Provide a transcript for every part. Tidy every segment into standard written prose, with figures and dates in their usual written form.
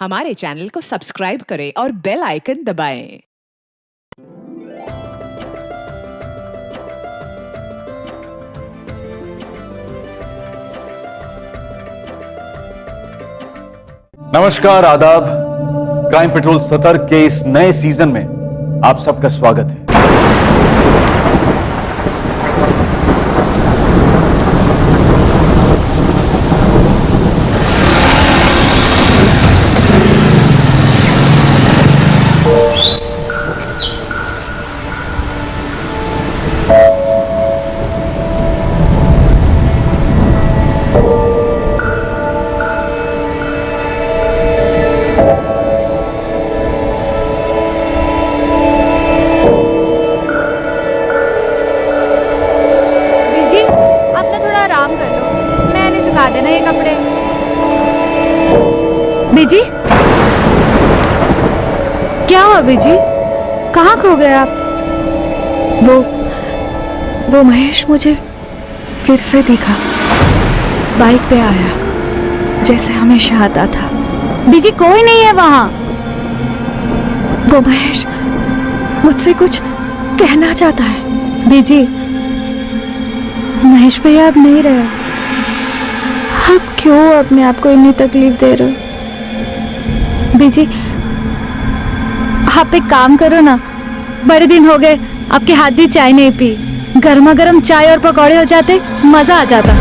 हमारे चैनल को सब्सक्राइब करें और बेल आइकन दबाएं। नमस्कार, आदाब। क्राइम पेट्रोल सतर्क के इस नए सीजन में आप सबका स्वागत है। देना ये कपड़े। बीजी, क्या हुआ बीजी? कहाँ खो गए आप? वो महेश मुझे फिर से दिखा, बाइक पे आया जैसे हमेशा आता था। बीजी, कोई नहीं है वहाँ। वो महेश मुझसे कुछ कहना चाहता है। बीजी, महेश भैया अब नहीं रहे। आप क्यों अपने आप को इतनी तकलीफ दे रहे हो? बीजी, आप एक काम करो ना, बड़े दिन हो गए आपके हाथ की चाय नहीं पी। गर्मा गर्म चाय और पकौड़े हो जाते, मजा आ जाता।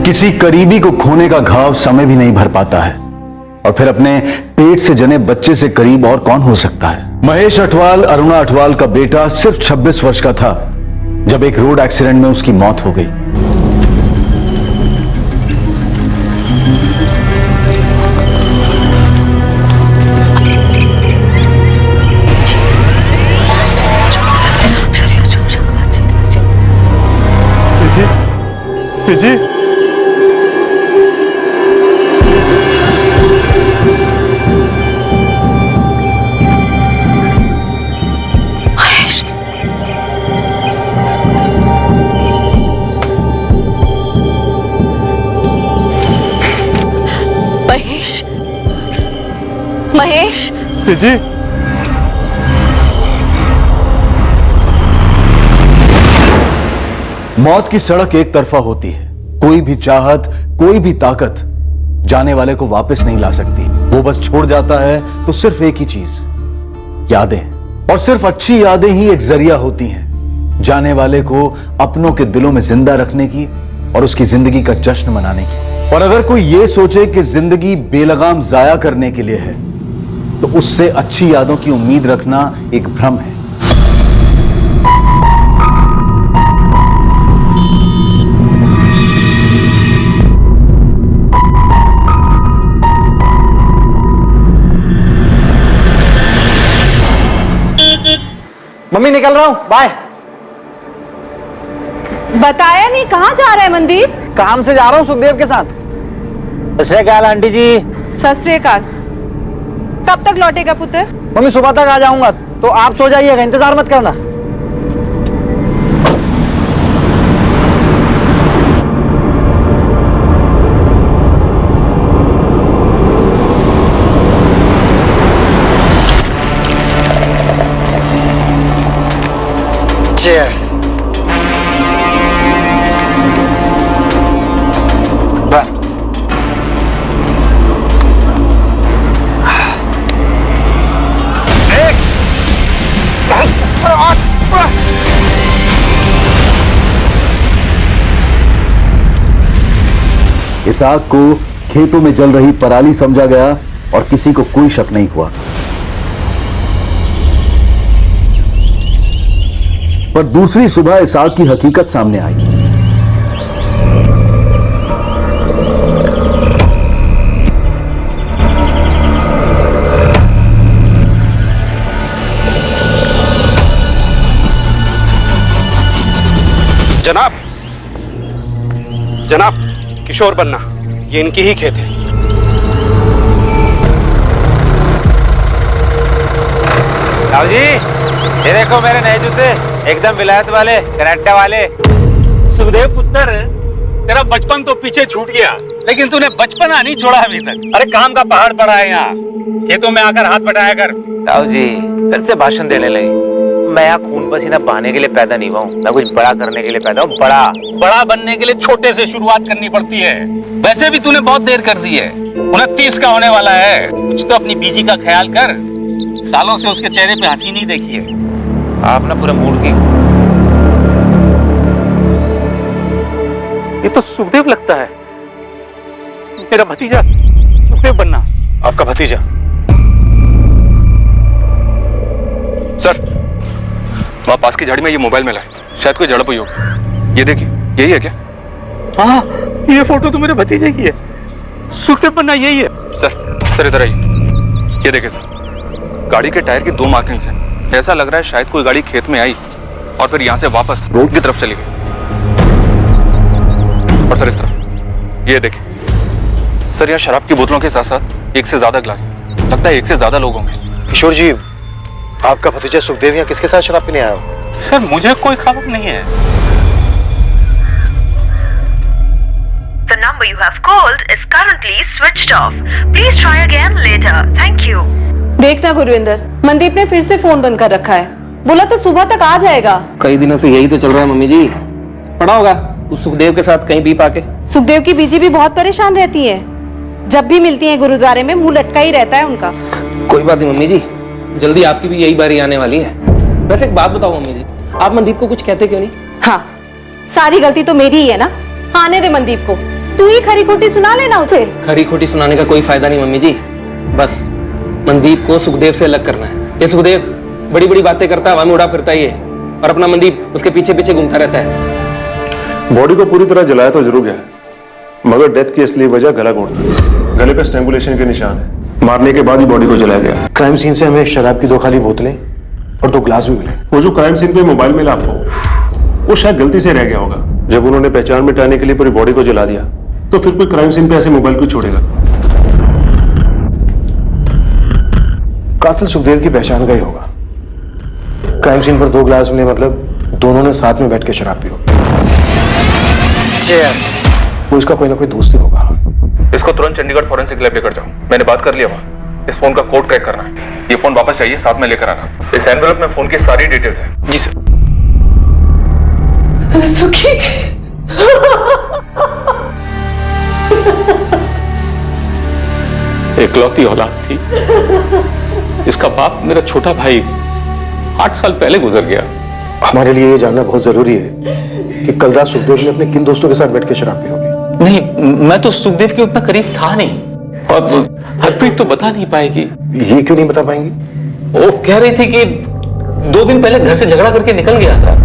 किसी करीबी को खोने का घाव समय भी नहीं भर पाता है, और फिर अपने पेट से जने बच्चे से करीब और कौन हो सकता है। महेश अठवाल अरुणा अठवाल का बेटा सिर्फ 26 वर्ष का था जब एक रोड एक्सीडेंट में उसकी मौत हो गई। जी महेश, जी मौत की सड़क एक तरफा होती है। कोई भी चाहत, कोई भी ताकत जाने वाले को वापस नहीं ला सकती। वो बस छोड़ जाता है तो सिर्फ एक ही चीज, यादें। और सिर्फ अच्छी यादें ही एक जरिया होती हैं जाने वाले को अपनों के दिलों में जिंदा रखने की और उसकी जिंदगी का जश्न मनाने की। और अगर कोई ये सोचे कि जिंदगी बेलगाम जाया करने के लिए है, तो उससे अच्छी यादों की उम्मीद रखना एक भ्रम है। मम्मी, निकल रहा हूँ, बाय। बताया नहीं, कहाँ जा रहा है मनदीप? काम से जा रहा हूँ सुखदेव के साथ। सत श्री अकाल आंटी जी। सत श्री अकाल। कब तक लौटेगा पुत्र? मम्मी, सुबह तक आ जाऊंगा, तो आप सो जाइएगा, इंतजार मत करना। Cheers. इस आग को खेतों में जल रही पराली समझा गया और किसी को कोई शक नहीं हुआ। पर दूसरी सुबह इस आग की हकीकत सामने आई। जनाब, जनाब, किशोर बन्ना, ये इनकी ही खेत है। राव जी, ये देखो मेरे नए जूते, एकदम विलायत वाले, कनाडा वाले। सुखदेव पुत्र, तेरा बचपन तो पीछे छूट गया, लेकिन तूने बचपना नहीं छोड़ा अभी तक। अरे काम का पहाड़ पड़ा है यहाँ, खेतों में आकर हाथ बटाया कर। ताऊ जी फिर से भाषण देने लगे। मैं यहाँ खून पसीना बहाने के लिए पैदा नहीं हुआ हूँ, मैं कुछ बड़ा करने के लिए पैदा हूँ। बड़ा बनने के लिए छोटे से शुरुआत करनी पड़ती है। वैसे भी तूने बहुत देर कर दी है, 29 का होने वाला है। कुछ तो अपनी बीजी का ख्याल कर, सालों से उसके चेहरे पे हंसी नहीं देखी है। आप ना पूरे मूड की। ये तो सुखदेव लगता है, मेरा भतीजा सुखदेव बनना। आपका भतीजा? सर, वहां पास की झाड़ी में ये मोबाइल मिला है, शायद कोई झड़प हुई होगी। ये देखिए, यही है क्या? हाँ, ये फोटो तो मेरे भतीजे की है, सुखदेव बनना यही है। सर इधर आइए। ये देखिए सर, गाड़ी के टायर की 2 मार्किंग्स हैं। ऐसा लग रहा है शायद कोई गाड़ी खेत में आई और फिर यहाँ से वापस रोड की तरफ चली गई। और सर इस तरफ ये देखिए सर, यहाँ शराब की बोतलों के साथ साथ 1 से ज्यादा ग्लास, लगता है 1 से ज्यादा लोग होंगे। किशोर जी, आपका भतीजा सुखदेव यहाँ किसके साथ शराब पीने आया हो? सर मुझे कोई खबर नहीं है। The number you have called is currently switched off. Please try again later. Thank you. देखना गुरविंदर, मनदीप ने फिर से फोन बंद कर रखा है। बोला तो सुबह तक आ जाएगा। कई दिनों से यही तो चल रहा है मम्मी जी। पड़ा होगा उस सुखदेव के साथ कहीं बीप आके। सुखदेव की बीजी भी बहुत परेशान रहती है, जब भी मिलती है गुरुद्वारे में मुंह लटका ही रहता है उनका। कोई बात नहीं मम्मी जी, जल्दी आपकी भी यही बारी आने वाली है। वैसे एक बात बताओ मम्मी जी, आप मनदीप को कुछ कहते क्यों नहीं? हाँ, सारी गलती तो मेरी ही है ना। आने दे मनदीप को, तू ही खरी खोटी सुना लेना उसे। खरी खोटी सुनाने का कोई फायदा नहीं मम्मी जी, बस मनदीप को सुखदेव से अलग करना है। ये सुखदेव बड़ी बड़ी बातें करता है, हवा में उड़ा फिरता ही है, और अपना मनदीप उसके पीछे पीछे घूमता रहता है। बॉडी को पूरी तरह जलाया तो जरूर गया है, मगर डेथ की असली वजह गला घोटना। गले पे स्ट्रैंगुलेशन के निशान है, मारने के बाद ही बॉडी को जलाया गया। क्राइम सीन से हमें शराब की 2 खाली बोतलें और 2 ग्लास भी मिले। वो जो क्राइम सीन पे मोबाइल मिला आपको, वो शायद गलती से रह गया होगा। जब उन्होंने पहचान मिटाने के लिए पूरी बॉडी को जला दिया, तो फिर कोई क्राइम सीन पे ऐसे मोबाइल क्यों छोड़ेगा? कातिल सुखदेव की पहचान का ही होगा। क्राइम सीन पर 2 ग्लास मिले, मतलब दोनों ने साथ में बैठ के शराब पी होगी। वो इसका कोई ना कोई दोस्त ही होगा। इसको तुरंत चंडीगढ़ फॉरेंसिक लैब लेकर जाओ, मैंने बात कर लिया वहां। इस फोन का कोड क्रैक करना है, ये फोन वापस चाहिए, साथ में लेकर आना। इस एनवेलप में फोन की सारी डिटेल्स हैं। जी सर। सुखी एकलौती औलाद थी, इसका बाप मेरा छोटा भाई 8 साल पहले गुजर गया। हमारे लिए ये जानना बहुत जरूरी है कि कल रात सुखदेव ने अपने किन दोस्तों के साथ बैठ के शराब पी होगी। नहीं, मैं तो सुखदेव के उतना करीब था नहीं, और हरप्रीत तो बता नहीं पाएगी। ये क्यों नहीं बता पाएंगी? वो कह रही थी कि 2 दिन पहले घर से झगड़ा करके निकल गया था।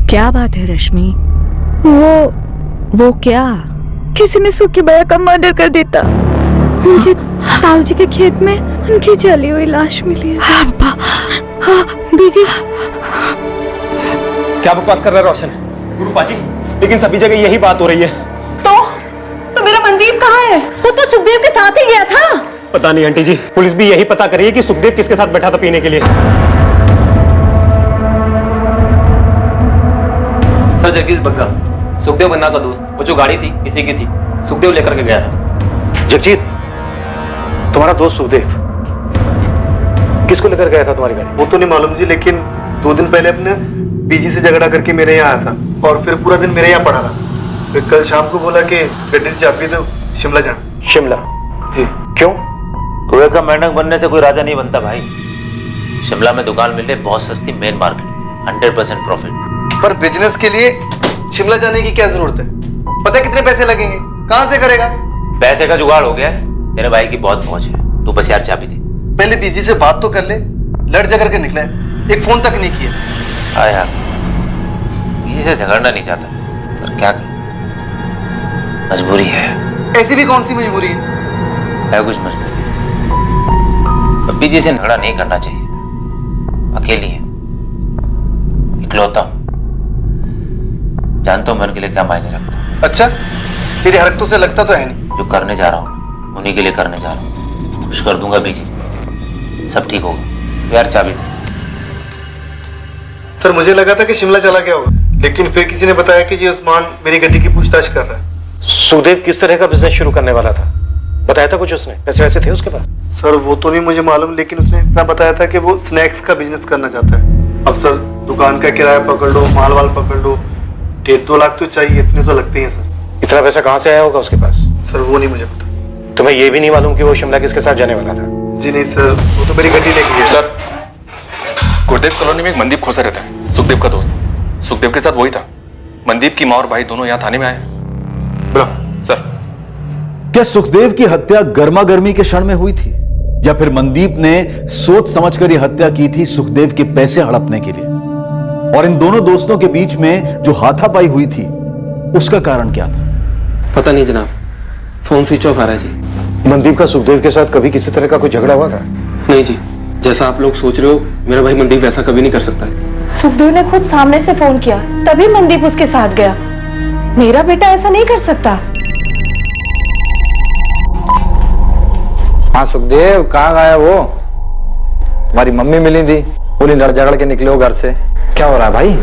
क्या बात है रश्मि? वो क्या? किसी ने सुखी भैया का मर्डर कर देता। उनके ताऊजी के खेत में उनकी जली हुई लाश मिली है। हाँ, बीजी। क्या बकवास कर रहा है रोशन? गुरुपा जी, लेकिन सभी जगह यही बात हो रही है। तो मेरा मनदीप कहाँ है? वो तो सुखदेव के साथ ही गया था। पता नहीं आंटी जी, पुलिस भी यही पता कर रही है कि सुखदेव किसके साथ बैठा था पीने के लिए। सर जगदीश बग्गा, सुखदेव बन्ना का दोस्त। वो जो गाड़ी थी इसी की थी, सुखदेव लेकर के गया था। जगजीत, तुम्हारा दोस्त सुखदेव किसको लेकर गया था तुम्हारी गाड़ी? वो तो नहीं मालूम जी, लेकिन 2 दिन पहले अपने बीजी से झगड़ा करके मेरे यहाँ आया था और फिर पूरा दिन मेरे यहाँ पड़ा रहा। फिर कल शाम को बोला कि गड्डी से चाबी दो, शिमला जाना। शिमला? जी। क्यों? कुएं का मेंढक बनने से कोई राजा नहीं बनता भाई। शिमला में दुकान मिले बहुत सस्ती, मेन मार्केट, 100% प्रॉफिट। पर बिजनेस के लिए शिमला जाने की क्या जरूरत है? पता है कितने पैसे लगेंगे? कहाँ से करेगा? पैसे का जुगाड़ हो गया है, तेरे भाई की बहुत पहुंच है। तू बस यार चाबी दे। पहले बीजी से बात तो कर ले, लड़ झगड़ के निकला है, एक फोन तक नहीं किया। हाँ यार, बीजी से झगड़ना नहीं चाहता, पर क्या करूं, मजबूरी है। ऐसी भी कौन सी मजबूरी है? कुछ मजबूरी, अब बीजी से झगड़ा नहीं करना चाहिए। अकेली है, इकलौता हूं, जानता हूँ मैं उनके लिए क्या मायने रखता हूँ। अच्छा, तेरी हरकतों से लगता तो है नहीं। जो करने जा रहा हूँ उन्हीं के लिए करने जा रहा हूँ। खुश कर दूंगा बीजी, सब ठीक होगा। यार चाबी दे। सर मुझे लगा था कि शिमला चला गया होगा, लेकिन फिर किसी ने बताया कि ये उस्मान मेरी गड्डी की पूछताछ कर रहा है। सुखदेव किस तरह का बिजनेस शुरू करने वाला था, बताया था कुछ उसने? पैसे वैसे थे उसके पास? सर वो तो नहीं मुझे मालूम, लेकिन उसने इतना बताया था कि वो स्नैक्स का बिजनेस करना चाहता है। अब सर दुकान का किराया पकड़ लो, माल वाल पकड़ लो, 1.5-2 लाख तो चाहिए, इतने तो लगते ही हैं सर। इतना पैसा कहाँ से आया होगा उसके पास? सर वो नहीं मुझे पता। तुम्हें ये भी नहीं मालूम कि वो शिमला किसके साथ जाने वाला था? जी नहीं सर, वो तो मेरी गड्डी लेके गया। सर, गुरुदेव कॉलोनी में एक मनदीप खोसा रहता है, सुखदेव का दोस्त। सुखदेव के साथ वही था। मनदीप की माँ और भाई दोनों यहाँ थाने में आए। सर, क्या सुखदेव की हत्या गर्मा गर्मी के क्षण में हुई थी, या फिर मनदीप ने सोच समझकर यह हत्या की थी सुखदेव के पैसे हड़पने के लिए? और इन दोनों दोस्तों के बीच में जो हाथापाई हुई थी उसका कारण क्या था? पता नहीं जनाब, फोन स्विच ऑफ आ रहा है जी। मनदीप का सुखदेव के साथ कभी किसी तरह का कोई झगड़ा हुआ था? नहीं जी, जैसा आप लोग सोच रहे हो मेरा भाई मनदीप वैसा कभी नहीं कर सकता है। सुखदेव ने खुद सामने से फोन किया, तभी मनदीप उसके साथ गया। मेरा बेटा ऐसा नहीं कर सकता। हाँ सुखदेव, कहाँ गया वो? तुम्हारी मम्मी मिली थी, बोली लड़ झगड़ के निकले हो घर से। क्या हो रहा है भाई?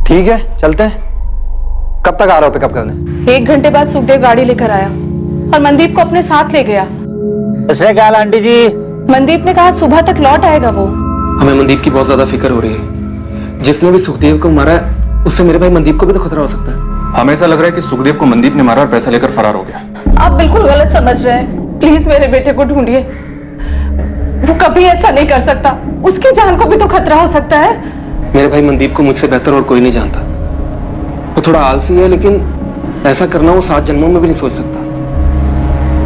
ठीक है, चलते हैं। कब तक आ रहे हो पिकअप करने? 1 घंटे बाद सुखदेव गाड़ी लेकर आया और मनदीप को अपने साथ ले गया। आंटी जी, मनदीप ने कहा सुबह तक लौट आएगा वो। हमें मनदीप की बहुत ज्यादा फिक्र हो रही है। जिसने भी सुखदेव को मारा है उससे मेरे भाई मनदीप को भी तो खतरा हो सकता है। हमें ऐसा लग रहा है कि सुखदेव को मनदीप ने मारा और पैसा लेकर फरार हो गया। आप बिल्कुल गलत समझ रहे हैं। प्लीज मेरे बेटे को ढूंढिए, वो कभी ऐसा नहीं कर सकता। उसकी जान को भी तो खतरा हो सकता है। मेरे भाई मनदीप को मुझसे बेहतर और कोई नहीं जानता। वो थोड़ा आलसी है, लेकिन ऐसा करना वो 7 जन्मों में भी नहीं सोच सकता।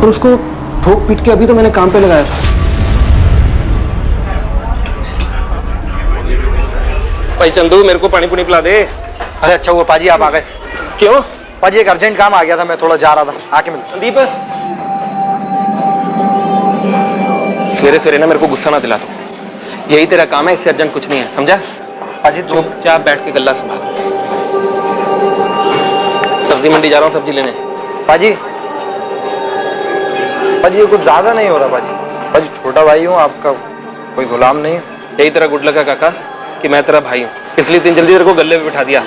और उसको ठोक पीट के अभी तो मैंने काम पे लगाया था। भाई चंदू, मेरे को पानी पुनी पिला दे। अरे अच्छा हुआ पाजी आप आ गए। क्यों? पाजी एक अर्जेंट काम आ गया था, मैं थोड़ा जा रहा था, आके मिलता। मनदीप, सवेरे सवेरे ना मेरे को गुस्सा ना दिला दो। यही तेरा काम है, इससे अर्जेंट कुछ नहीं है, समझा? पाजी चुपचाप बैठ के गल्ला संभाल। सब्जी मंडी जा रहा हूँ सब्जी लेने। पाजी, पाजी ये कुछ ज्यादा नहीं हो रहा पाजी। पाजी छोटा भाई हूँ आपका, कोई गुलाम नहीं। यही तेरा गुड लक है काका कि मैं तेरा भाई हूँ, इसलिए इतनी जल्दी तेरे को गले पे बिठा दिया,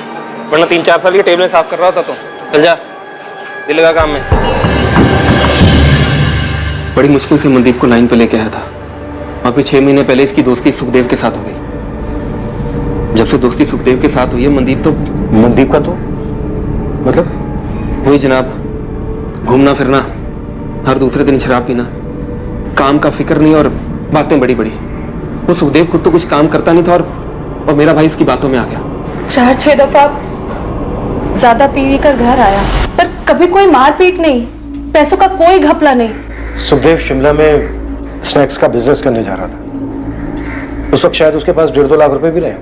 वरना 3-4 साल की टेबलें साफ कर रहा होता तो। चल जा, दिल लगा काम में। बड़ी मुश्किल से मनदीप को लाइन पे लेके आया था, और फिर 6 महीने पहले इसकी दोस्ती सुखदेव के साथ हो गई। जब से दोस्ती सुखदेव के साथ हुई है, मनदीप तो मनदीप का तो मतलब वही जनाब, घूमना फिरना, हर दूसरे दिन शराब पीना, काम का फिक्र नहीं और बातें बड़ी बड़ी। वो सुखदेव खुद तो कुछ काम करता नहीं था, और मेरा भाई इसकी बातों में आ गया। 4-6 दफा ज्यादा पी कर घर आया, पर कभी कोई मारपीट नहीं, पैसों का कोई घपला नहीं। सुखदेव शिमला में स्नैक्स का बिजनेस करने जा रहा था। उस वक्त शायद उसके पास 1.5-2 लाख रुपए भी रहे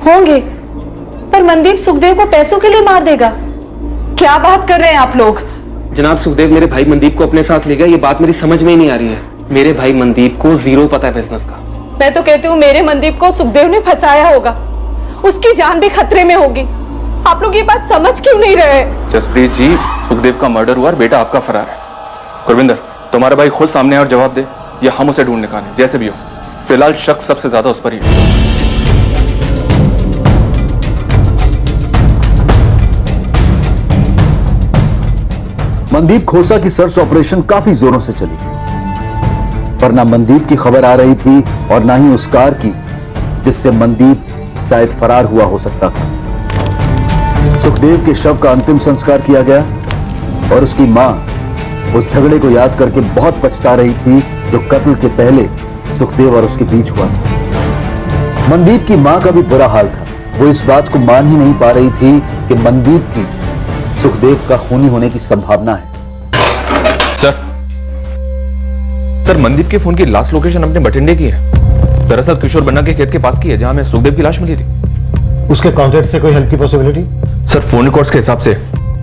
होंगे, पर मनदीप सुखदेव को पैसों के लिए मार देगा? क्या बात कर रहे हैं आप लोग? जनाब, सुखदेव मेरे भाई मनदीप को अपने साथ ले गया, ये बात मेरी समझ में ही नहीं आ रही है। मेरे भाई मनदीप को 0 पता है बिजनेस का। मैं तो कहती हूँ मेरे मनदीप को सुखदेव ने फंसाया होगा, उसकी जान भी खतरे में होगी। आप लोग ये बात समझ क्यों नहीं रहे? जसप्रीत जी, सुखदेव का मर्डर हुआ और बेटा आपका फरार है। गुरविंदर, तुम्हारा भाई खुद सामने आए और जवाब दे, या हम उसे ढूंढ निकालें, जैसे भी हो। फिलहाल शक सबसे ज्यादा उस पर ही है। मनदीप खोसा की सर्च ऑपरेशन काफी जोरों से चली, पर ना मनदीप की खबर आ रही थी और ना ही उस कार की जिससे मनदीप शायद फरार हुआ हो सकता था। सुखदेव के शव का अंतिम संस्कार किया गया और उसकी मां उस झगड़े को याद करके बहुत पछता रही थी जो कत्ल के पहले सुखदेव और उसके बीच हुआ था। मनदीप की मां का भी बुरा हाल था। वो इस बात को मान ही नहीं पा रही थी कि मनदीप की सुखदेव का खूनी होने की संभावना है। सर, मनदीप के फोन की लास्ट लोकेशन अपने बठिंडे की है। दरअसल किशोर बन्ना के खेत के पास की है, जहां में सुखदेव की लाश मिली थी। उसके कॉन्टैक्ट से कोई हेल्प की पॉसिबिलिटी? सर, फोन रिकॉर्ड्स के हिसाब से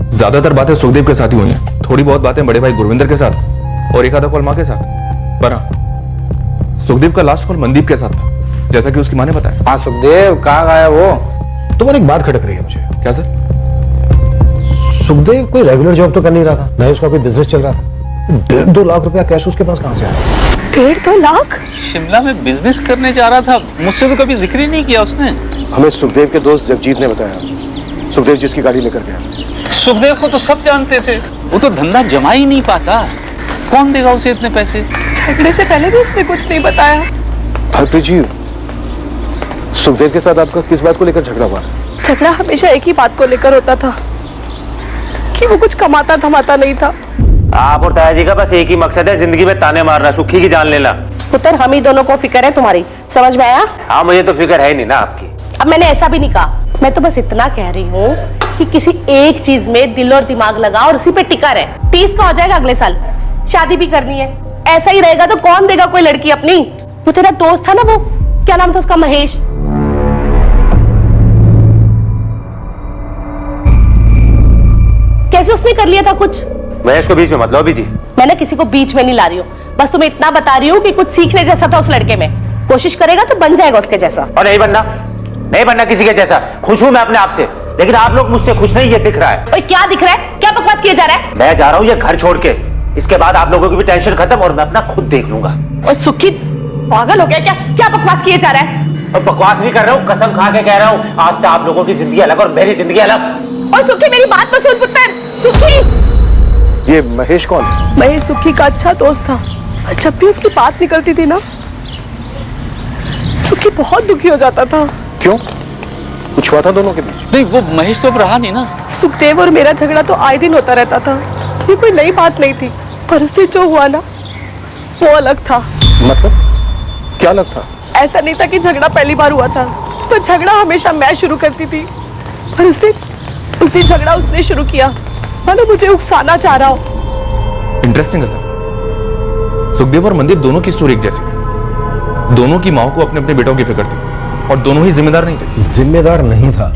ज्यादातर बातें सुखदेव के साथ ही हुई हैं। थोड़ी बहुत बातें बड़े भाई गुरविंदर के साथ और एक आधा कॉल मां के साथ। पर हाँ, सुखदेव का लास्ट कॉल मनदीप के साथ था, जैसा कि उसकी मां ने बताया। हाँ सुखदेव, कहाँ गया वो? तो एक बात खटक रही है मुझे। क्या सर? सुखदेव कोई रेगुलर जॉब तो कर नहीं रहा था, ना ही उसका कोई बिजनेस चल रहा था। 1.5-2 लाख रुपया कैश उसके पास कहां से आया? 1.5-2 लाख? शिमला में बिजनेस करने जा रहा था, मुझसे तो कभी जिक्र ही नहीं किया उसने। हमें सुखदेव के दोस्त जगजीत ने बताया, सुखदेव जिसकी गाड़ी लेकर गया। सुखदेव को तो सब जानते थे, वो तो धंधा जमा ही नहीं पाता, कौन देगा उसे इतने पैसे? झगड़े से पहले भी उसने कुछ नहीं बताया। हरप्रीत जी, सुखदेव के साथ आपका किस बात को लेकर झगड़ा हुआ? झगड़ा हमेशा एक ही बात को लेकर होता था कि वो कुछ कमाता धमाता नहीं था। आप और ताया जी का बस एक ही मकसद है, जिंदगी में ताने मारना, सुखी की जान लेना। पुत्र, हम ही दोनों को फिक्र है तुम्हारी, समझ में आया? हाँ, मुझे तो फिक्र है ही नहीं ना आपकी। अब मैंने ऐसा भी नहीं कहा, मैं तो बस इतना कह रही हूँ कि किसी एक चीज में दिल और दिमाग लगा और उसी पे टिका रहे। 30 का हो जाएगा अगले साल, शादी भी करनी है। ऐसा ही रहेगा तो कौन देगा कोई लड़की अपनी? वो तेरा दोस्त था ना, वो क्या नाम था उसका, महेश, कैसे उसने कर लिया था कुछ? महेश को बीच में मत लो अभी जी। मैंने किसी को बीच में नहीं ला रही हूँ, बस तुम्हें इतना बता रही हूँ कि कुछ सीखने जैसा था उस लड़के में। कोशिश करेगा तो बन जाएगा उसके जैसा। और नहीं बनना किसी के जैसा। खुश हूं मैं अपने आप से, लेकिन आप लोग मुझसे खुश नहीं, ये दिख रहा है। और क्या दिख रहा है? क्या बकवास किया जा रहा है? मैं जा रहा हूँ ये घर छोड़ के, इसके बाद आप लोगों की भी टेंशन खत्म और मैं अपना खुद देख लूंगा। और सुखी पागल हो गया क्या? क्या बकवास किए जा रहा है? और बकवास नहीं कर रहा हूँ, कसम खा के कह रहा हूँ, आज से आप लोगों की जिंदगी अलग और मेरी जिंदगी अलग। और सुखी मेरी बात तो सुन पुत्र, सुखी। ये महेश कौन है? महेश सुखी का अच्छा दोस्त था, और जब भी उसकी बात निकलती थी ना, सुखी बहुत दुखी हो जाता था। क्यों? कुछ हुआ था दोनों के बीच? नहीं, वो महेश तो अब रहा नहीं ना। सुखदेव और मेरा झगड़ा तो आए दिन होता रहता था, ये कोई नई बात नहीं थी। पर उस दिन जो हुआ ना, वो अलग था। मतलब क्या अलग था? ऐसा नहीं था कि झगड़ा पहली बार हुआ था, पर झगड़ा हमेशा मैं शुरू करती थी। पर उस दिन झगड़ा उसने शुरू किया, मानो मुझे उकसाना चाह रहा हो। इंटरेस्टिंग है सर, सुखदेव और मनदीप दोनों की स्टोरी एक जैसी है। दोनों की माँ को अपने अपने बेटों की फिक्र थी और दोनों ही जिम्मेदार नहीं थे। जिम्मेदार नहीं था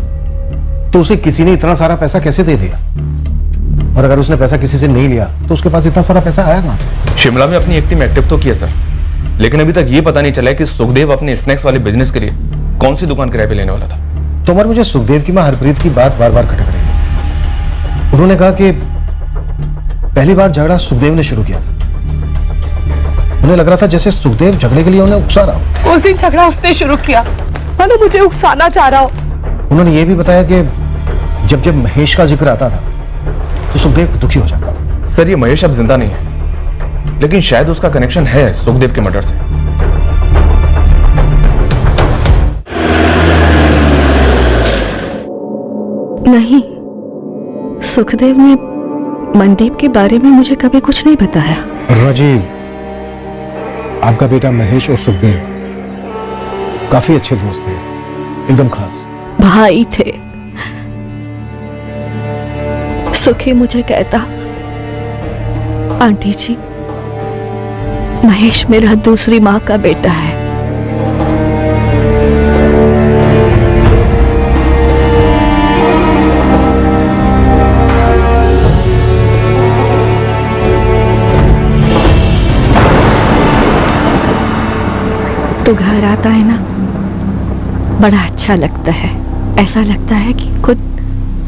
तो उसे किसी ने इतना सारा पैसा कैसे दे दिया? और अगर उसने पैसा किसी से नहीं लिया तो उसके पास इतना सारा पैसा आया कहां से? शिमला में अपनी एक टीम एक्टिव तो किया सर, लेकिन अभी तक ये पता नहीं चला कि सुखदेव अपने स्नैक्स वाले बिजनेस के लिए कौन सी दुकान किराए पे लेने वाला था। तो मगर मुझे सुखदेव की मां हरप्रीत की बात बार बार खटक रही है। उन्होंने कहा कि पहली बार झगड़ा सुखदेव ने शुरू किया था। उन्हें लग रहा था जैसे सुखदेव झगड़े के लिए उन्हें उकसा रहा हो। उस दिन झगड़ा उसने शुरू किया, मानो मुझे उकसाना चाह रहा हो। उन्होंने ये भी बताया कि जब जब महेश का जिक्र आता था तो सुखदेव दुखी हो जाता था। सर, ये महेश अब जिंदा नहीं है, लेकिन शायद उसका कनेक्शन है सुखदेव के मर्डर से। नहीं, सुखदेव ने मनदीप के बारे में मुझे कभी कुछ नहीं बताया। राजीव, आपका बेटा महेश और सुखदेव काफी अच्छे दोस्त थे, एकदम खास भाई थे। सुखी मुझे कहता, आंटी जी, महेश मेरा दूसरी माँ का बेटा है। तो घर आता है ना, बड़ा अच्छा लगता है। ऐसा लगता है कि खुद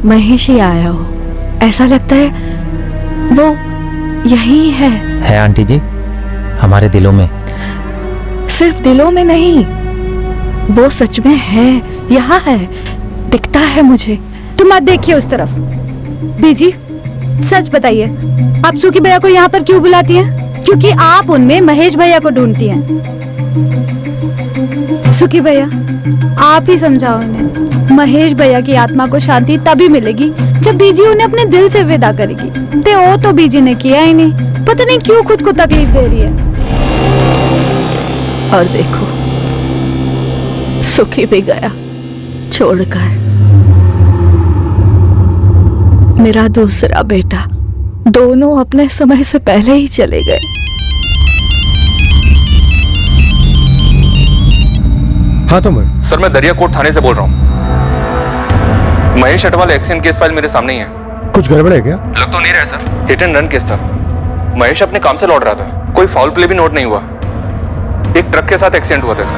महेश ही आया हो। ऐसा लगता है वो यही है आंटी जी, हमारे दिलों में। सिर्फ दिलों में नहीं, वो सच में है, यहाँ है, दिखता है मुझे। तुम मत देखिए उस तरफ। बीजी, सच बताइए, आप सुखी भैया को यहाँ पर क्यों बुलाती हैं? क्योंकि आप उनमें महेश भैया को ढूंढती हैं। सुखी भैया, आप ही समझाओ इन्हें। महेश भैया की आत्मा को शांति तभी मिलेगी जब बीजी उन्हें अपने दिल से विदा करेगी। ते वो तो बीजी ने किया ही नहीं, पता नहीं क्यों खुद को तकलीफ दे रही है। और देखो, सुखी भी गया छोड़कर। मेरा दूसरा बेटा, दोनों अपने समय से पहले ही चले गए। हाँ तो सर, मैं दरियाकोट थाने से बोल रहा हूँ। Mahesh Atwal accident case file मेरे सामने ही है। कुछ गड़बड़ है क्या? लग तो नहीं रहा है sir, hit and run case था। महेश अपने काम से लौट रहा था, कोई फाउल प्ले भी नोट नहीं हुआ। एक ट्रक के साथ एक्सीडेंट हुआ था इसका।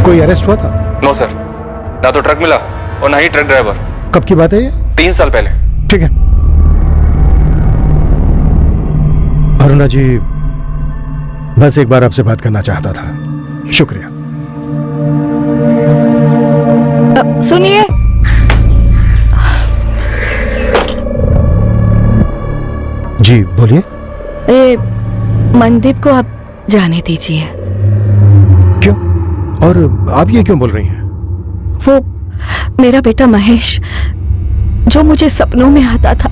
कोई अरेस्ट हुआ था? नो सर, ना तो ट्रक मिला और ना ही ट्रक ड्राइवर। कब की बात है ये? 3 साल पहले। ठीक है अरुणा जी, बस एक बार आपसे बात करना चाहता था। शुक्रिया। सुनिए, जी बोलिए। ए, मनदीप को आप जाने दीजिए। क्यों? और आप ये क्यों बोल रही हैं? वो मेरा बेटा महेश जो मुझे सपनों में आता था,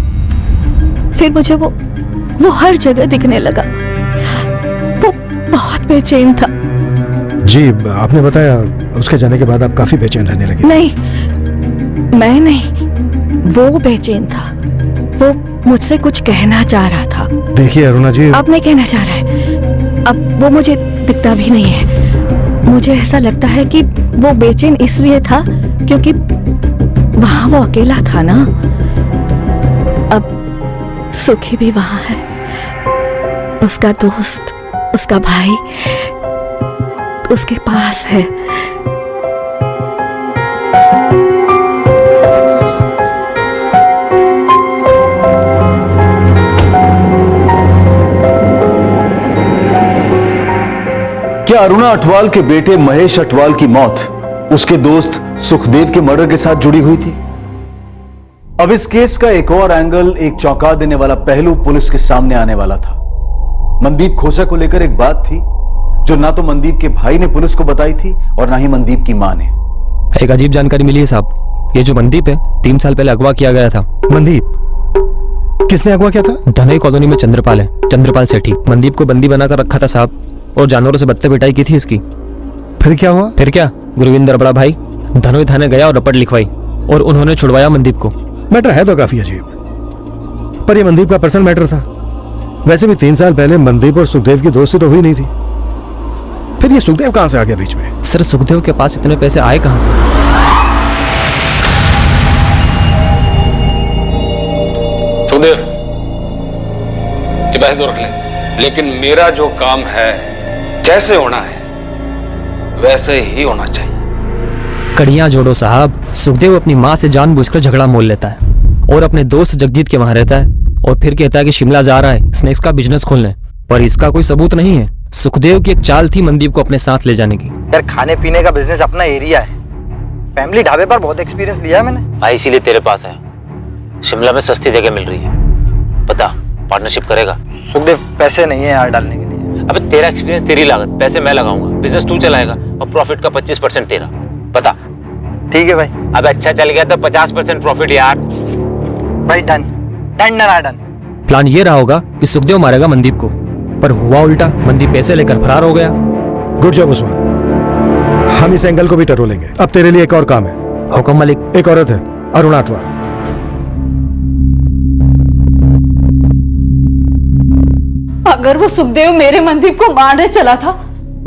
फिर मुझे वो हर जगह दिखने लगा। वो बहुत बेचैन था। जी आपने बताया उसके जाने के बाद आप काफी बेचैन रहने लगी। नहीं, मैं नहीं, वो बेचैन था। वो मुझसे कुछ कहना चाह रहा था। देखिए अरुणा जी, अब नहीं कहना चाह रहा है। अब वो मुझे दिखता भी नहीं है। मुझे ऐसा लगता है कि वो बेचैन इसलिए था क्योंकि वहां वो अकेला था ना। अब सुखी भी वहां है, उसका दोस्त, उसका भाई उसके पास है। क्या अरुणा अटवाल के बेटे महेश अटवाल की मौत उसके दोस्त सुखदेव के मर्डर के साथ जुड़ी हुई थी? अब इस केस का एक और एंगल, एक चौंका देने वाला पहलू पुलिस के सामने आने वाला था। मनदीप खोसा को लेकर एक बात थी जो ना तो मनदीप के भाई ने पुलिस को बताई थी और ना ही मनदीप की मां ने। एक अजीब जानकारी मिली है साहब। ये जो मनदीप है 3 साल पहले अगवा किया गया था। मनदीप? किसने अगवा किया था? धनई कॉलोनी में चंद्रपाल है, चंद्रपाल सेठी। मनदीप को बंदी बनाकर रखा था साहब, और जानवरों से बत्ते पिटाई की थी इसकी। फिर क्या हुआ? फिर क्या, गुरविंदर बड़ा भाई धनोई थाने गया और रपट लिखवाई और उन्होंने छुड़वाया मनदीप को। मैटर है तो काफी अजीब, पर यह मनदीप का पर्सनल मैटर था। वैसे भी 3 साल पहले मनदीप और सुखदेव की दोस्ती तो हुई नहीं थी। फिर ये सुखदेव कहां से आ गया बीच में? सर सुखदेव के पास इतने पैसे आए कहां से? सुखदेव की बहस तो रख ले, लेकिन मेरा जो काम है जैसे होना है वैसे ही होना चाहिए। कड़ियां जोड़ो साहब। सुखदेव अपनी माँ से जानबूझकर झगड़ा मोल लेता है और अपने दोस्त जगजीत के वहां रहता है और फिर कहता है कि शिमला जा रहा है स्नैक्स का बिजनेस खोलने, पर इसका कोई सबूत नहीं है। सुखदेव की एक चाल थी मनदीप को अपने साथ ले जाने की। यार खाने पीने का बिजनेस अपना एरिया है, फैमिली ढाबे पर बहुत एक्सपीरियंस लिया है मैंने भाई, इसीलिए तेरे पास है। शिमला में सस्ती जगह मिल रही है, बता पार्टनरशिप करेगा? सुखदेव पैसे नहीं है यार डालने के लिए। अबे तेरा एक्सपीरियंस, तेरी लागत, पैसे मैं लगाऊंगा, बिजनेस तू चलाएगा और प्रॉफिट का 25% तेरा। बता। ठीक है भाई। अब अच्छा चल गया तो 50% प्रॉफिट यार। भाई done done done done. Plan ये रहा होगा कि सुखदेव मारेगा मनदीप को, पर हुआ उल्टा। मनदीप पैसे लेकर फरार हो गया। गुड जॉब उस्मान, हम इस एंगल को भी टटोलेंगे। अब तेरे लिए एक और काम है। हुक्म मलिक। एक औरत है, अरुणा अटवाल। अगर वो सुखदेव मेरे मनदीप को मारने चला था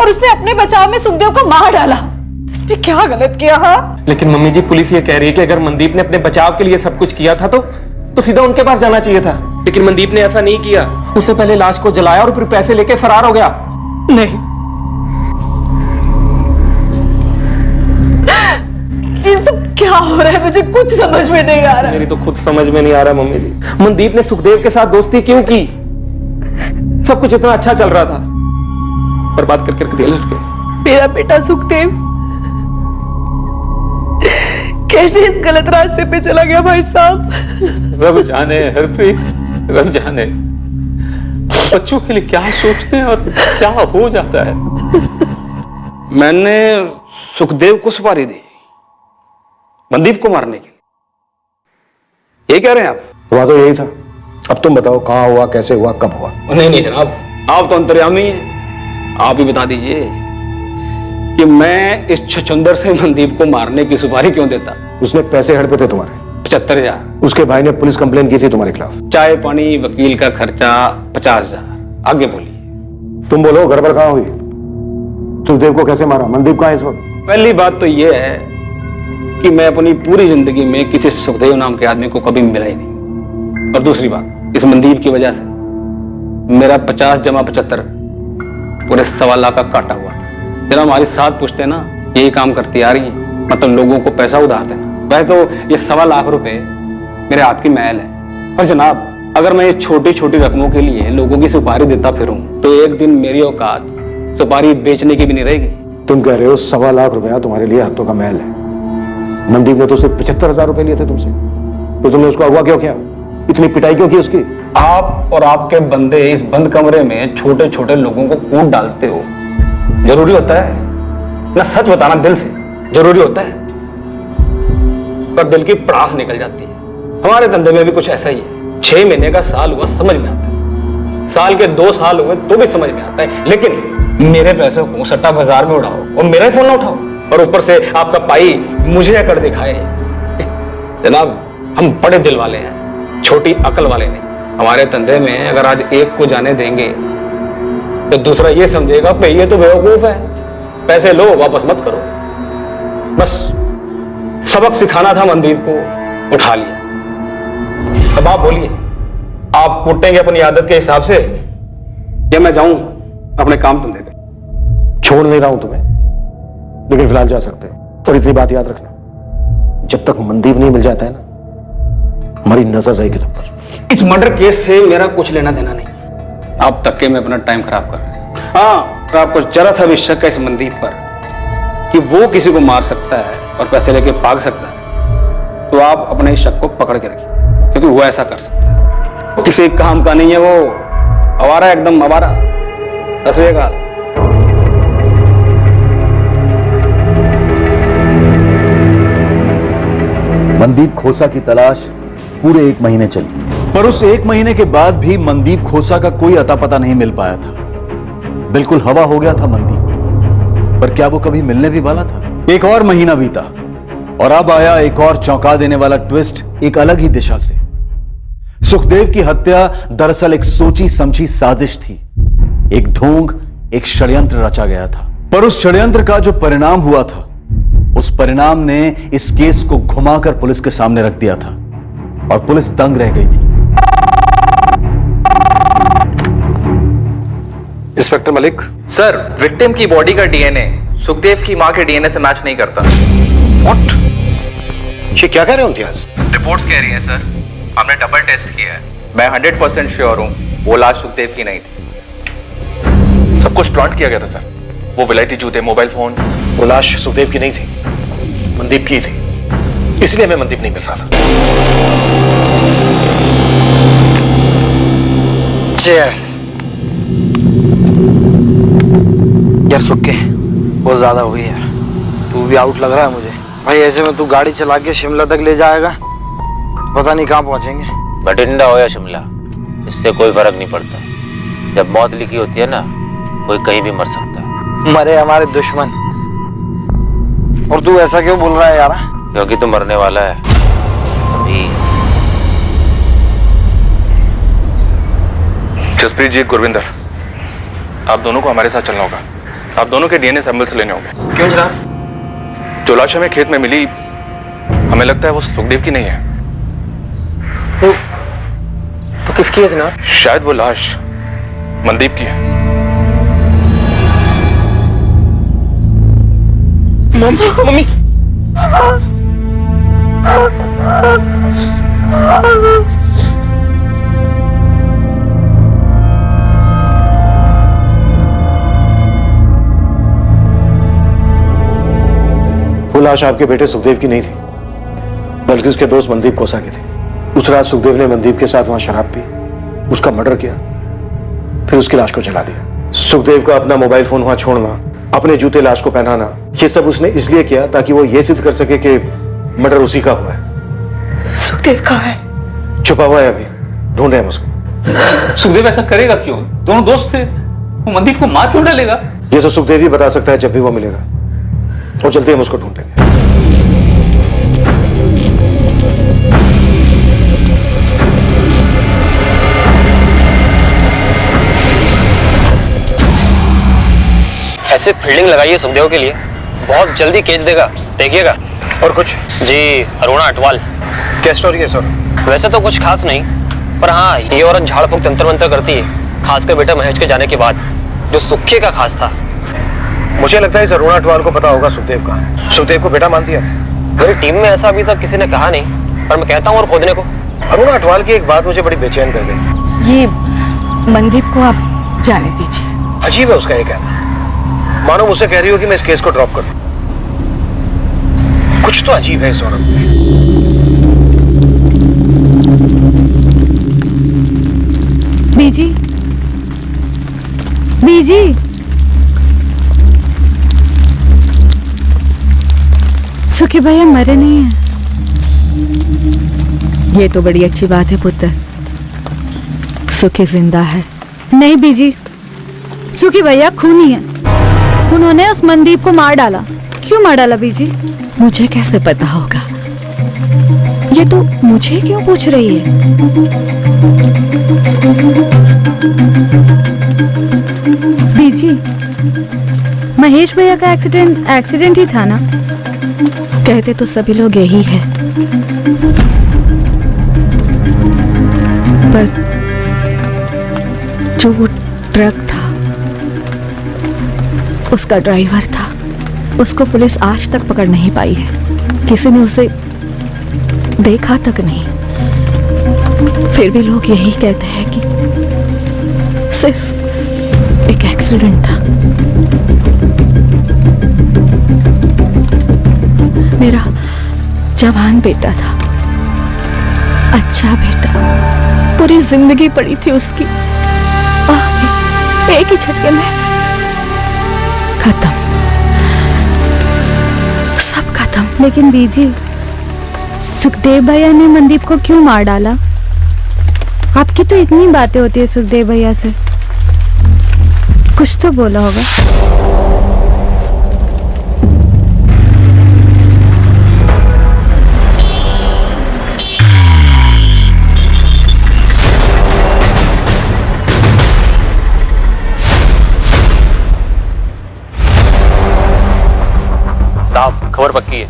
और उसने अपने बचाव में सुखदेव को मार डाला, तो उसने क्या गलत किया? हाँ, लेकिन मम्मी जी पुलिस ये कह रही है कि अगर मनदीप ने अपने बचाव के लिए सब कुछ किया था तो सीधा उनके पास जाना चाहिए था। लेकिन मनदीप ने ऐसा नहीं किया। उससे पहले लाश को जलाया और फिर पैसे लेके फरार हो गया। नहीं, ये सब क्या हो रहा है? मुझे कुछ समझ में नहीं आ रहा। मेरी तो खुद समझ में नहीं आ रहा मम्मी जी। मनदीप ने सुखदेव के साथ दोस्ती क्यों की? सब कुछ इतना अच्छा चल रहा था, बर्बाद करके रख दिया लड़के। मेरा बेटा सुखदेव कैसे इस गलत रास्ते पे चला गया भाई साहब? रब जाने हरप्रीत, रब जाने बच्चों के लिए क्या सोचते हैं और क्या हो जाता है। मैंने सुखदेव को सुपारी दी मनदीप को मारने की, ये कह रहे हैं आप? हुआ तो यही था। अब तुम बताओ कहाँ हुआ, कैसे हुआ, कब हुआ? नहीं जनाब, आप तो अंतर्यामी हैं। आप ही बता दीजिए कि मैं इस छछुंदर से मनदीप को मारने की सुपारी क्यों देता? उसने पैसे हड़पे थे तुम्हारे 75,000। उसके भाई ने पुलिस कंप्लेन की थी तुम्हारे खिलाफ। चाय पानी वकील का खर्चा 50,000। आगे बोलिए। तुम बोलो गड़बड़ कहाँ हुई? सुखदेव को कैसे मारा? मनदीप कहाँ है इस वक्त? पहली बात तो यह है कि मैं अपनी पूरी जिंदगी में किसी सुखदेव नाम के आदमी को कभी मिला ही नहीं। और दूसरी बात, इस मनदीप की वजह से मेरा 50 जमा 75 पूरे 1.25 लाख का काटा हुआ था। जरा हमारी 7 पुश्तें ना यही काम करती आ रही हैं, मतलब लोगों को पैसा उधार देना। वह तो ये 1.25 लाख रुपए मेरे हाथ की महल है। और जनाब, अगर मैं ये छोटी छोटी रकमों के लिए लोगों की सुपारी देता फिरूं तो एक दिन मेरी औकात सुपारी बेचने की भी नहीं रहेगी। तुम कह रहे हो 1.25 लाख रुपया तुम्हारे लिए हाथों का महल है। मनदीप ने तो सिर्फ 75,000 रुपए लिए थे तुमसे, तो तुमने उसको अगवा क्यों किया? इतनी पिटाई क्यों की उसकी? आप और आपके बंदे इस बंद कमरे में छोटे छोटे लोगों को कूट डालते हो। जरूरी होता है ना? सच बताना दिल से जरूरी होता है, पर दिल की पड़ास निकल जाती है। हमारे धंधे में भी कुछ ऐसा ही है। 6 महीने का साल हुआ समझ में आता है, साल के 2 साल हुए तो भी समझ में आता है, लेकिन मेरे पैसे को सट्टा बाजार में उड़ाओ और मेरा फोन ना उठाओ, और ऊपर से आपका पाई मुझे अकड़ दिखाए। जनाब, हम बड़े दिल वाले हैं, छोटी अकल वाले नहीं। हमारे धंधे में अगर आज एक को जाने देंगे तो दूसरा ये समझेगा भाई ये तो बेवकूफ है, पैसे लो वापस मत करो। बस सबक सिखाना था मनदीप को, उठा लिया। अब आप बोलिए, आप कूटेंगे अपनी आदत के हिसाब से या मैं जाऊं अपने काम धंधे पे? छोड़ नहीं रहा हूं तुम्हें, लेकिन फिलहाल जा सकते हो। और इतनी बात याद रखना, जब तक मनदीप नहीं मिल जाता है ना, हमारी नजर रहेगी तुम पर। इस मर्डर केस से मेरा कुछ लेना देना नहीं। आप तक में अपना टाइम खराब कर रहे हैं। हाँ, तो आपको जरा सा भी शक है इस मनदीप पर कि वो किसी को मार सकता है और पैसे लेके भाग सकता है, तो आप अपने इस शक को पकड़ के रखिए, क्योंकि वो ऐसा कर सकता है। वो किसी काम का नहीं है, वो आवारा, एकदम आवारा। दसवेगा। मनदीप खोसा की तलाश पूरे 1 महीने चली, पर उस 1 महीने के बाद भी मनदीप खोसा का कोई अता पता नहीं मिल पाया था। बिल्कुल हवा हो गया था मनदीप, पर क्या वो कभी मिलने भी वाला था? एक और महीना बीता और अब आया एक और चौंका देने वाला ट्विस्ट, एक अलग ही दिशा से। सुखदेव की हत्या दरअसल एक सोची समझी साजिश थी, एक ढोंग, एक षड्यंत्र रचा गया था। पर उस षड्यंत्र का जो परिणाम हुआ था, उस परिणाम ने इस केस को घुमाकर पुलिस के सामने रख दिया था और पुलिस दंग रह गई थी। इंस्पेक्टर मलिक सर, विक्टिम की बॉडी का डीएनए सुखदेव की मां के डीएनए से मैच नहीं करता। व्हाट? ये क्या कह रहे हो इम्तियाज? रिपोर्ट्स कह रही हैं सर, हमने डबल टेस्ट किया है। मैं 100% श्योर हूं वो लाश सुखदेव की नहीं थी। सब कुछ प्लांट किया गया था सर। वो विलायती जूते, मोबाइल फोन, वो लाश सुखदेव की नहीं थी, मनदीप की थी, इसलिए हमें मनदीप नहीं मिल रहा था। चीयर्स। यार सुक्के, बहुत ज्यादा हुई यार, तू भी आउट लग रहा है मुझे भाई। ऐसे में तू गाड़ी चला के शिमला तक ले जाएगा, पता नहीं कहाँ पहुंचेंगे। बठिंडा हो या शिमला, इससे कोई फर्क नहीं पड़ता। जब मौत लिखी होती है ना, कोई कहीं भी मर सकता है। मरे हमारे दुश्मन, और तू ऐसा क्यों बोल रहा है यार? क्योंकि तू मरने वाला है अभी। जसप्रीत जी, गुरविंदर, आप दोनों को हमारे साथ चलना होगा। आप दोनों के डीएनए सैंपल्स लेने होंगे। क्यों जनाब? जो लाश हमें खेत में मिली, हमें लगता है वो सुखदेव की नहीं है। तो किसकी है जनाब? शायद वो लाश मनदीप की है। मम्मी, वो लाश आपके बेटे सुखदेव की नहीं थी, बल्कि उसके दोस्त मनदीप खोसा की थी। उस रात सुखदेव ने मनदीप के साथ वहां शराब पी, उसका मर्डर किया, फिर उसकी लाश को जला दिया। सुखदेव का अपना मोबाइल फोन वहां छोड़ना, अपने जूते लाश को पहनाना, ये सब उसने इसलिए किया ताकि वो ये सिद्ध कर सके कि मर्डर उसी का हुआ है। सुखदेव कहाँ है? छुपा हुआ है, अभी ढूंढ रहे हैं उसको। सुखदेव ऐसा करेगा क्यों? दोनों दोस्त थे, वो मनदीप को मार क्यों डालेगा? ये तो सुखदेव ही बता सकता है जब भी वो मिलेगा। और चलते हम उसको ढूंढेंगे। ऐसे फील्डिंग लगाइए सुखदेव के लिए, बहुत जल्दी केस देगा, देखिएगा। और कुछ? जी, अरुणा अटवाल। क्या स्टोरी है सर? वैसे तो कुछ खास नहीं, पर हाँ, ये औरत झाड़ फूक तंत्र मंत्र करती है, खासकर बेटा महेश के जाने के बाद, जो सुक्खे का खास था। मुझे लगता है इस अरुणा अटवाल को पता होगा सुखदेव का। सुखदेव को बेटा मानती है। मेरी टीम में ऐसा अभी तक किसी ने कहा नहीं, पर मैं कहता हूँ और खोदने को। अरुणा अटवाल की एक बात मुझे बड़ी बेचैन कर गई। ये मनदीप को आप जाने दीजिए। अजीब है उसका ये कहना, मानो मुझसे कह रही हो कि मैं इस केस को ड्रॉप कर दूं। कुछ तो अजीब है इस औरत में। बीजी, बीजी, सुखी भैया मरे नहीं हैं। ये तो बड़ी अच्छी बात है पुत्र, सुखी जिंदा है। नहीं बीजी, सुखी भैया खूनी है। उन्होंने उस मनदीप को मार डाला। क्यों मार डाला बीजी? मुझे कैसे पता होगा? ये तो मुझे क्यों पूछ रही है? बीजी, महेश भैया का एक्सीडेंट ही था ना? कहते तो सभी लोग यही है, पर जो वो ट्रक था, उसका ड्राइवर था, उसको पुलिस आज तक पकड़ नहीं पाई है। किसी ने उसे देखा तक नहीं। फिर भी लोग यही कहते हैं कि सिर्फ एक एक्सीडेंट था। मेरा जवान बेटा था, अच्छा बेटा, पूरी जिंदगी पड़ी थी उसकी। एक ही झटके में खत्म, सब खत्म। लेकिन बीजी, सुखदेव भैया ने मनदीप को क्यों मार डाला? आपकी तो इतनी बातें होती है सुखदेव भैया से, कुछ तो बोला होगा। साहब, खबर पक्की है।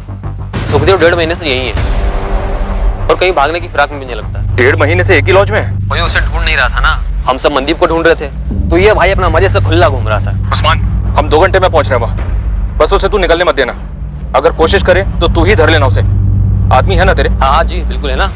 सुखदेव 1.5 महीने से यही है और कहीं भागने की फिराक में भी नहीं लगता। 1.5 महीने से एक ही लॉज में? कोई उसे ढूंढ नहीं रहा था ना, हम सब मनदीप को ढूंढ रहे थे, तो ये भाई अपना मजे से खुला घूम रहा था। उस्मान, हम 2 घंटे में पहुंच रहे हैं वहां। बस उसे तू निकलने मत देना। अगर कोशिश करे तो तू ही धर लेना उसे। आदमी है ना तेरे? हाँ जी, बिल्कुल है ना।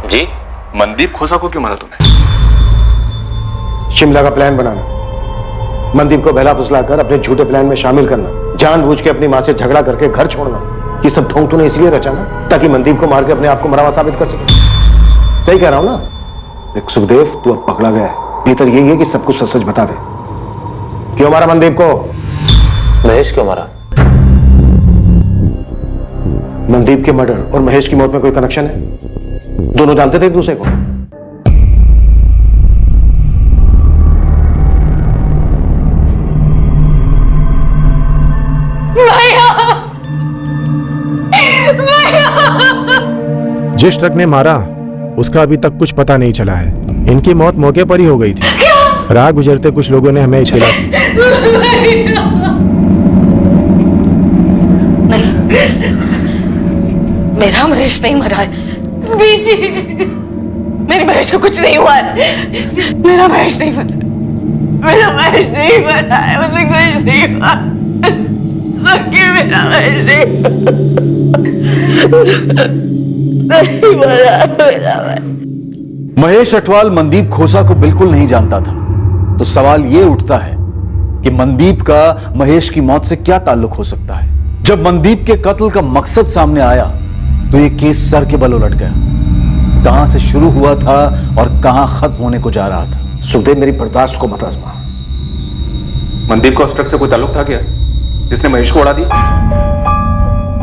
जी, मनदीप खोसा को क्यों मारा तूने? शिमला का प्लान बनाना, मनदीप को बहला फुसलाकर अपने झूठे प्लान में शामिल करना, जानबूझ के अपनी मां से झगड़ा करके घर छोड़ना, ये सब ढोंग तूने इसलिए रचा ना ताकि मनदीप को मार के अपने आप को मरावा साबित कर सके। सही कह रहा हूं ना? देख सुखदेव, तू अब पकड़ा गया है, बेहतर यही है कि सब कुछ सच सच बता दे। क्यों मारा मनदीप को? महेश क्यों मारा? मनदीप के मर्डर और महेश की मौत में कोई कनेक्शन है? दोनों जानते थे एक दूसरे को? जिस ट्रक ने मारा उसका अभी तक कुछ पता नहीं चला है। इनकी मौत मौके पर ही हो गई थी। राह गुजरते कुछ लोगों ने हमें इत्तला की। नहीं, मेरा महेश नहीं मरा है। बीजी, मेरे महेश को कुछ नहीं हुआ है। मेरा महेश नहीं मरा, मेरा महेश नहीं मरा है, मुझे कुछ नहीं हुआ। सखी, मेरा महेश नहीं मरा, मेरा महेश अटवाल मनदीप खोसा को बिल्कुल नहीं जानता था, तो सवाल यह उठता है कि मनदीप का महेश की मौत से क्या ताल्लुक हो सकता है। जब मनदीप के कत्ल का मकसद सामने आया तो यह केस सर के बल उलट गया। कहां से शुरू हुआ था और कहां खत्म होने को जा रहा था। सुखदेव, मेरी बर्दाश्त को मत आजमा। मनदीप का उस ट्रक से कोई ताल्लुक था क्या जिसने महेश को उड़ा दिया?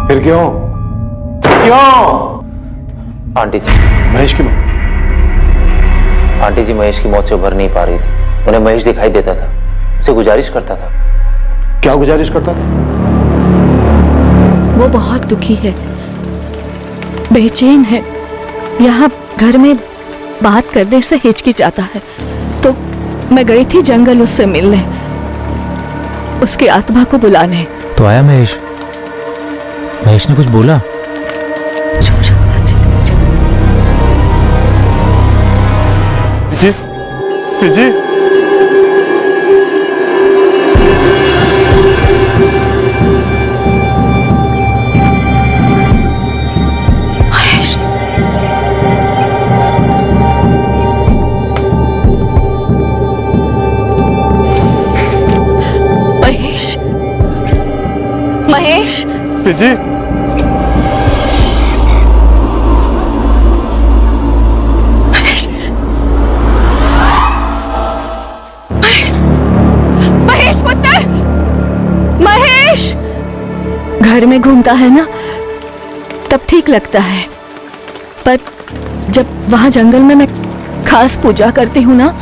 फिर क्यों? क्यों? आंटी जी, महेश की मौत? आंटी जी महेश की मौत से उभर नहीं पा रही थी। उन्हें महेश दिखाई देता था, उसे गुजारिश करता था। क्या गुजारिश करता था? वो बहुत दुखी है, बेचैन है, यहाँ घर में बात करने से हिचकिचाता है। तो मैं गई थी जंगल उससे मिलने। उसकी आत्मा को बुलाने। तो आया महेश? महेश ने कुछ बोला? जी जी महेश, महेश, जी महेश पुत्र, महेश। घर में घूमता है ना तब ठीक लगता है, पर जब वहां जंगल में मैं खास पूजा करती हूँ ना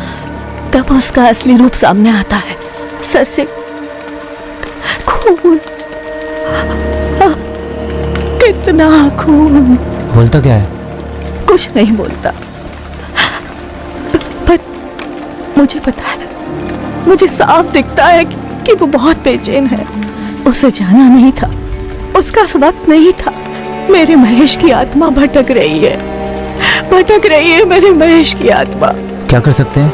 तब उसका असली रूप सामने आता है। सर से खून, कितना खून। बोलता क्या है? कुछ नहीं बोलता, पर मुझे पता है, मुझे साफ दिखता है कि वो बहुत बेचैन है। उसे जाना नहीं था, उसका वक्त नहीं था। मेरे महेश की आत्मा भटक रही है, भटक रही है मेरे महेश की आत्मा। क्या कर सकते हैं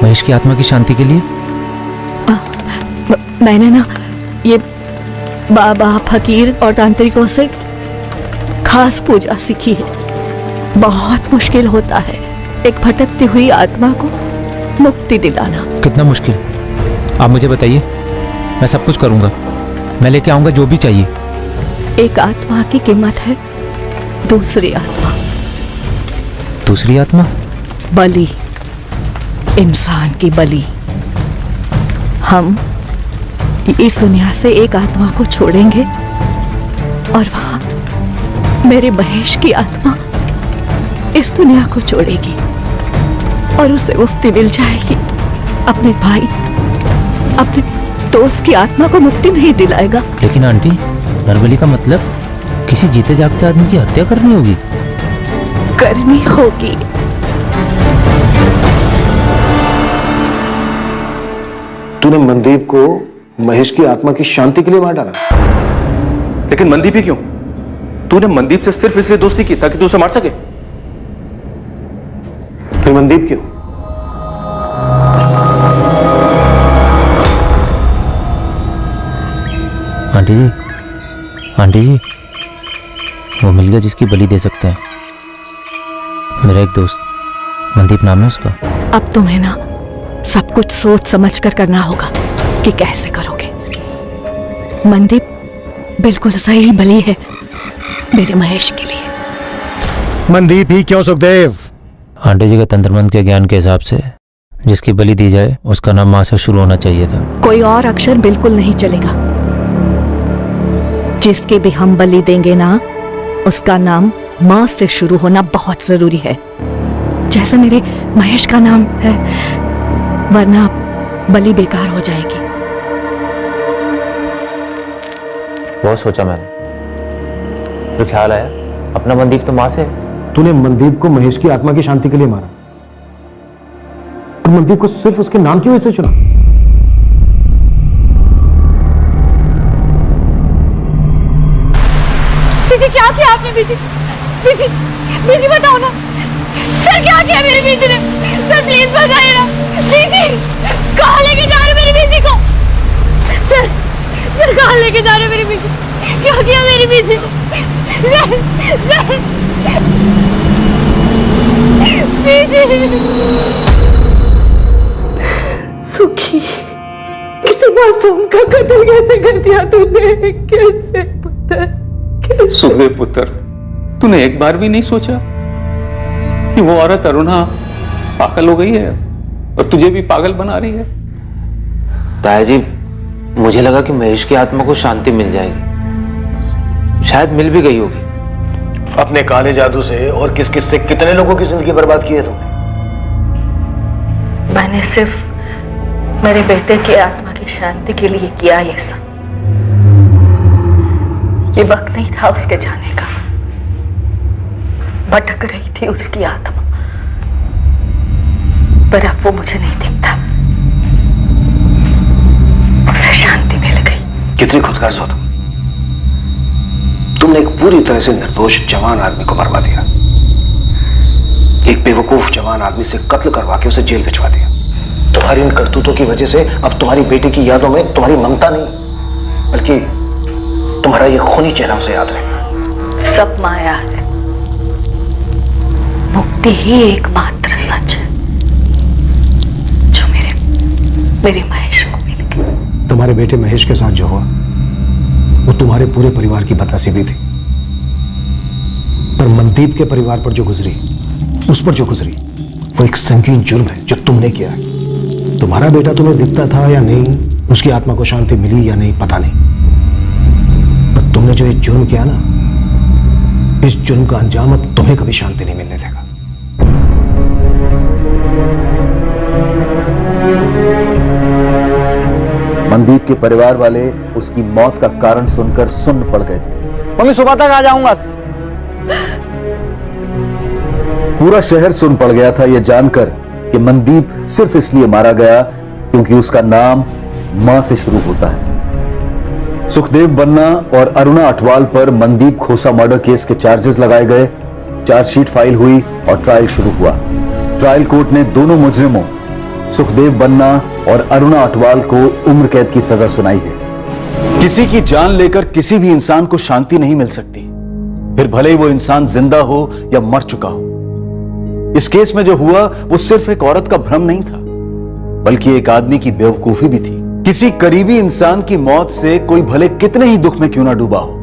महेश की आत्मा की शांति के लिए? मैंने ना ये बाबा, फकीर और तांत्रिकों से खास पूजा सीखी है। बहुत मुश्किल होता है एक भटकती हुई आत्मा को मुक्ति दिलाना। कितना मुश्किल? आप मुझे बताइए, मैं सब कुछ करूंगा। मैं लेके आऊंगा जो भी चाहिए। एक आत्मा की कीमत है दूसरी आत्मा। दूसरी आत्मा? बलि, इंसान की बलि। हम इस दुनिया से एक आत्मा को छोड़ेंगे और वहां मेरे महेश की आत्मा इस दुनिया को छोड़ेगी और उसे मुक्ति मिल जाएगी। अपने भाई, अपने दोस्त की आत्मा को मुक्ति नहीं दिलाएगा। लेकिन आंटी, नरबली का मतलब किसी जीते जागते आदमी की हत्या करनी होगी। करनी होगी। तूने मनदीप को महेश की आत्मा की शांति के लिए मार डाला। लेकिन मनदीप ही क्यों? तूने मनदीप से सिर्फ इसलिए दोस्ती की ताकि तू उसे मार सके? फिर मनदीप क्यों? आंटी जी, आंटी जी, वो मिल गया जिसकी बलि दे सकते हैं। मेरा एक दोस्त, मनदीप नाम है उसका। अब तुम्हें ना सब कुछ सोच समझ कर करना होगा कि कैसे करोगे। मनदीप बिल्कुल सही बलि है मेरे महेश के लिए। मनदीप ही क्यों सुखदेव? आंटी जी के तंत्रमंत्र के ज्ञान के हिसाब से जिसकी बलि दी जाए उसका नाम मां से शुरू होना चाहिए था। कोई और अक्षर बिल्कुल नहीं चलेगा। जिसके भी हम बलि देंगे ना उसका नाम मां से शुरू होना बहुत जरूरी है, जैसे मेरे महेश का नाम है, वरना बलि बेकार हो जाएगी। बहुत सोचा मैंने, तो ख्याल आया अपना मनदीप तो मां से। तूने मनदीप को महेश की आत्मा की शांति के लिए मारा और मनदीप को सिर्फ उसके नाम की वजह से चुना। बीजी, क्या किया आपने? बीजी, बीजी, बीजी बताओ ना सर, क्या किया मेरी बीजी ने? सर प्लीज बताइए ना। बीजी, कहाँ लेके जा रहे मेरी बीजी को? सर, सर कहाँ लेके जा रहे मेरी बीजी? क्या किया मेरी बीजी को? सर, सर, बीजी। सुखी, किसी मासूम का कत्ल कैसे कर दिया तूने? कैसे पुत्र? सुखदेव पुत्र, तूने एक बार भी नहीं सोचा कि वो औरत अरुणा पागल हो गई है और तुझे भी पागल बना रही है? ताया जी, मुझे लगा कि महेश की आत्मा को शांति मिल जाएगी, शायद मिल भी गई होगी। अपने काले जादू से और किस किस से कितने लोगों की जिंदगी बर्बाद की है तुमने? मैंने सिर्फ मेरे बेटे की आत्मा की शांति के लिए किया ये सब। ये वक्त नहीं था उसके जाने का। भटक रही थी उसकी आत्मा, पर अब वो मुझे नहीं दिखता। उसे शांति मिल गई। कितनी खुदगर्ज हो तुमने एक पूरी तरह से निर्दोष जवान आदमी को मरवा दिया, एक बेवकूफ जवान आदमी से कत्ल करवा के उसे जेल भिजवा दिया। तुम्हारी इन करतूतों की वजह से अब तुम्हारी बेटी की यादों में तुम्हारी ममता नहीं, बल्कि तुम्हारा ये खूनी चेहरा उसे याद रहेगा। सब माया है, मुक्ति ही एकमात्र सच है जो मेरे महेश को मिल गई। तुम्हारे बेटे महेश के साथ जो हुआ वो तुम्हारे पूरे परिवार की बदनसीबी थी, पर मनदीप के परिवार पर जो गुजरी, उस पर जो गुजरी, वो एक संगीन जुर्म है जो तुमने किया है। तुम्हारा बेटा तुम्हें दिखता था या नहीं, उसकी आत्मा को शांति मिली या नहीं, पता नहीं, पर तुमने जो ये जुर्म किया ना, इस जुर्म का अंजाम अब तुम्हें कभी शांति नहीं मिलने देगा। मनदीप के परिवार वाले उसकी मौत का कारण सुनकर सुन्न पड़ गए थे। मम्मी सुबह तक आ जाऊंगा। पूरा शहर सुन पड़ गया था यह जानकर कि मनदीप सिर्फ इसलिए मारा गया क्योंकि उसका नाम मां से शुरू होता है। सुखदेव बन्ना और अरुणा अटवाल पर मनदीप खोसा मर्डर केस के चार्जेस लगाए गए, चार्जशीट फाइल हुई और ट्रायल शुरू हुआ। ट्रायल कोर्ट ने दोनों मुजरिमों सुखदेव बन्ना और अरुणा अटवाल को उम्र कैद की सजा सुनाई है। किसी की जान लेकर किसी भी इंसान को शांति नहीं मिल सकती, फिर भले ही वो इंसान जिंदा हो या मर चुका हो। इस केस में जो हुआ वो सिर्फ एक औरत का भ्रम नहीं था, बल्कि एक आदमी की बेवकूफी भी थी। किसी करीबी इंसान की मौत से कोई भले कितने ही दुख में क्यों ना डूबा हो,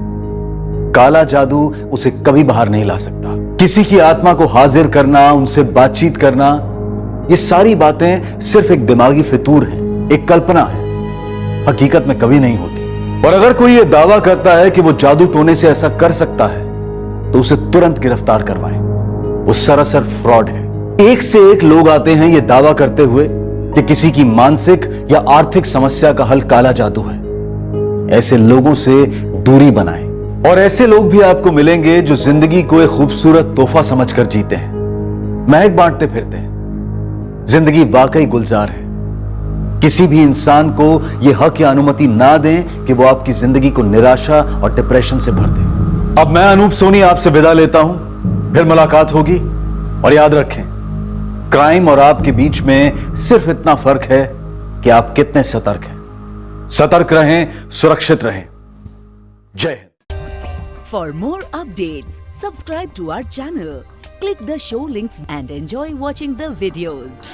काला जादू उसे कभी बाहर नहीं ला सकता। किसी की आत्मा को हाजिर करना, उनसे बातचीत करना, ये सारी बातें सिर्फ एक दिमागी फितूर है, एक कल्पना है, हकीकत में कभी नहीं होती। और अगर कोई ये दावा करता है कि वो जादू टोने से ऐसा कर सकता है तो उसे तुरंत गिरफ्तार करवाएं। वो सरासर फ्रॉड है। एक से एक लोग आते हैं ये दावा करते हुए कि किसी की मानसिक या आर्थिक समस्या का हल काला जादू है। ऐसे लोगों से दूरी बनाएं। और ऐसे लोग भी आपको मिलेंगे जो जिंदगी को एक खूबसूरत तोहफा समझकर जीते हैं, महक बांटते फिरते हैं। जिंदगी वाकई गुलजार है। किसी भी इंसान को यह हक या अनुमति ना दें कि वो आपकी जिंदगी को निराशा और डिप्रेशन से भर दे। अब मैं अनूप सोनी आपसे विदा लेता हूं, फिर मुलाकात होगी। और याद रखें, क्राइम और आपके बीच में सिर्फ इतना फर्क है कि आप कितने सतर्क हैं। सतर्क रहें, सुरक्षित रहें। जय Hind. For more updates, subscribe to our channel, click the show links and enjoy watching the videos.